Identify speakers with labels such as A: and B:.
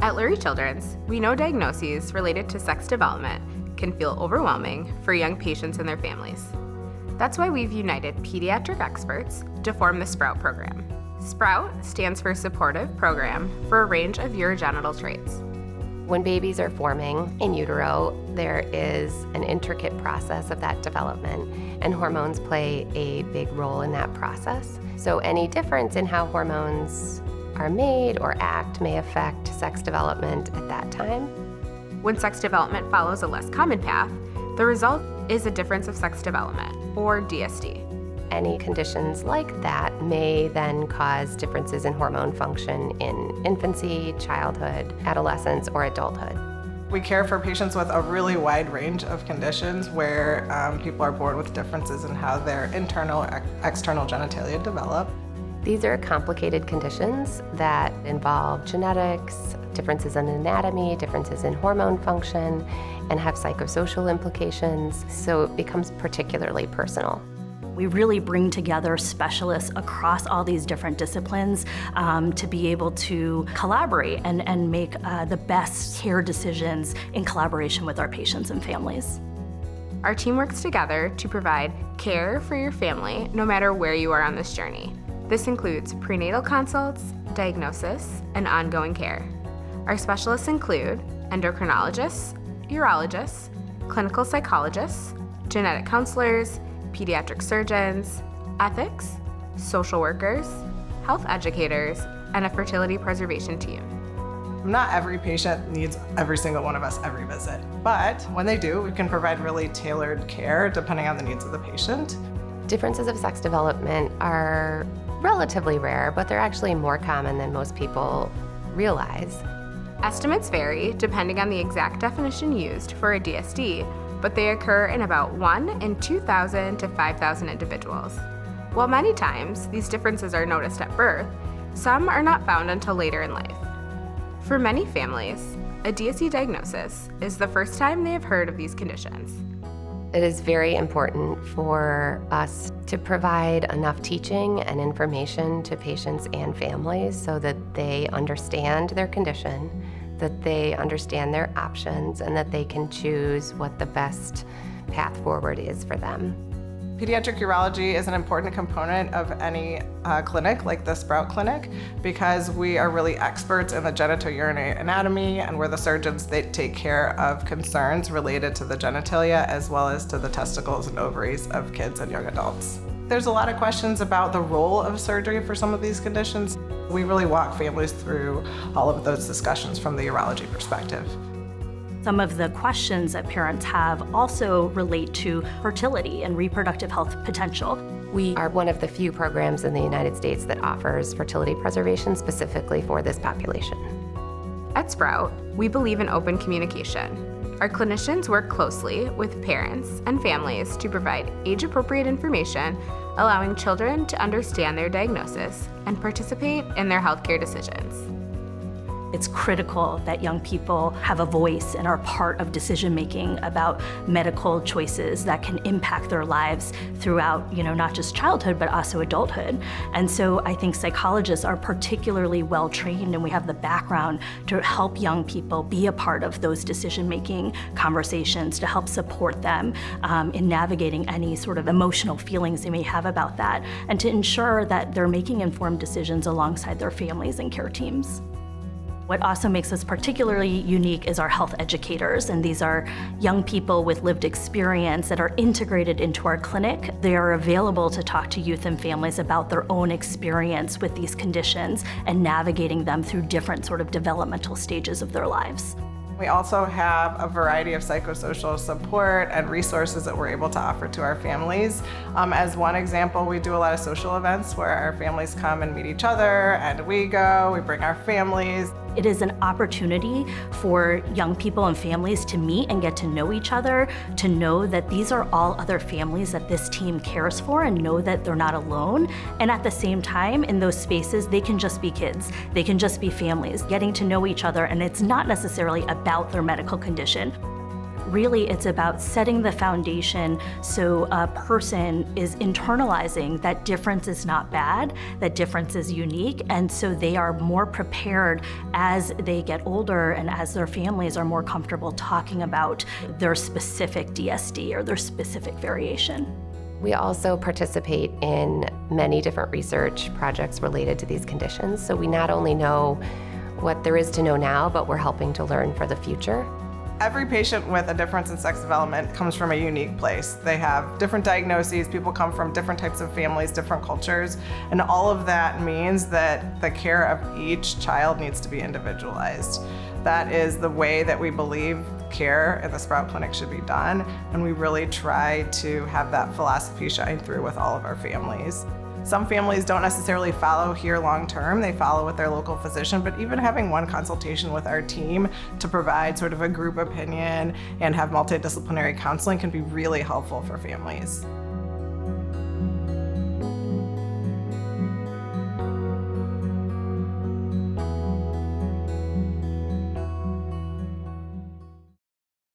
A: At Lurie Children's, we know diagnoses related to sex development can feel overwhelming for young patients and their families. That's why we've united pediatric experts to form the SPROUT program. SPROUT stands for Supportive Program for a range of urogenital traits.
B: When babies are forming in utero, there is an intricate process of that development, and hormones play a big role in that process. So any difference in how hormones are made or act may affect sex development at that time.
A: When sex development follows a less common path, the result is a difference of sex development, or DSD.
B: Any conditions like that may then cause differences in hormone function in infancy, childhood, adolescence, or adulthood.
C: We care for patients with a really wide range of conditions where people are born with differences in how their internal or external genitalia develop.
B: These are complicated conditions that involve genetics, differences in anatomy, differences in hormone function, and have psychosocial implications, so it becomes particularly personal.
D: We really bring together specialists across all these different disciplines to be able to collaborate and make the best care decisions in collaboration with our patients and families.
A: Our team works together to provide care for your family no matter where you are on this journey. This includes prenatal consults, diagnosis, and ongoing care. Our specialists include endocrinologists, urologists, clinical psychologists, genetic counselors, pediatric surgeons, ethics, social workers, health educators, and a fertility preservation team.
C: Not every patient needs every single one of us every visit, but when they do, we can provide really tailored care depending on the needs of the patient.
B: Differences of sex development are relatively rare, but they're actually more common than most people realize.
A: Estimates vary depending on the exact definition used for a DSD, but they occur in about 1 in 2,000 to 5,000 individuals. While many times these differences are noticed at birth, some are not found until later in life. For many families, a DSD diagnosis is the first time they have heard of these conditions.
B: It is very important for us to provide enough teaching and information to patients and families so that they understand their condition, that they understand their options, and that they can choose what the best path forward is for them.
C: Pediatric urology is an important component of any clinic like the SPROUT clinic because we are really experts in the genitourinary anatomy, and we're the surgeons that take care of concerns related to the genitalia as well as to the testicles and ovaries of kids and young adults. There's a lot of questions about the role of surgery for some of these conditions. We really walk families through all of those discussions from the urology perspective.
D: Some of the questions that parents have also relate to fertility and reproductive health potential.
B: We are one of the few programs in the United States that offers fertility preservation specifically for this population.
A: At SPROUT, we believe in open communication. Our clinicians work closely with parents and families to provide age-appropriate information, allowing children to understand their diagnosis and participate in their healthcare decisions.
D: It's critical that young people have a voice and are part of decision-making about medical choices that can impact their lives throughout, not just childhood, but also adulthood. And so I think psychologists are particularly well-trained, and we have the background to help young people be a part of those decision-making conversations, to help support them in navigating any sort of emotional feelings they may have about that, and to ensure that they're making informed decisions alongside their families and care teams. What also makes us particularly unique is our health educators, and these are young people with lived experience that are integrated into our clinic. They are available to talk to youth and families about their own experience with these conditions and navigating them through different sort of developmental stages of their lives.
C: We also have a variety of psychosocial support and resources that we're able to offer to our families. As one example, we do a lot of social events where our families come and meet each other, and we bring our families.
D: It is an opportunity for young people and families to meet and get to know each other, to know that these are all other families that this team cares for and know that they're not alone. And at the same time, in those spaces, they can just be kids. They can just be families, getting to know each other, and it's not necessarily about their medical condition. really it's about setting the foundation so a person is internalizing that difference is not bad, that difference is unique, and so they are more prepared as they get older and as their families are more comfortable talking about their specific DSD or their specific variation.
B: We also participate in many different research projects related to these conditions, so we not only know what there is to know now, but we're helping to learn for the future.
C: Every patient with a difference in sex development comes from a unique place. They have different diagnoses, people come from different types of families, different cultures, and all of that means that the care of each child needs to be individualized. That is the way that we believe care in the Sprout Clinic should be done, and we really try to have that philosophy shine through with all of our families. Some families don't necessarily follow here long term, they follow with their local physician, but even having one consultation with our team to provide sort of a group opinion and have multidisciplinary counseling can be really helpful for families.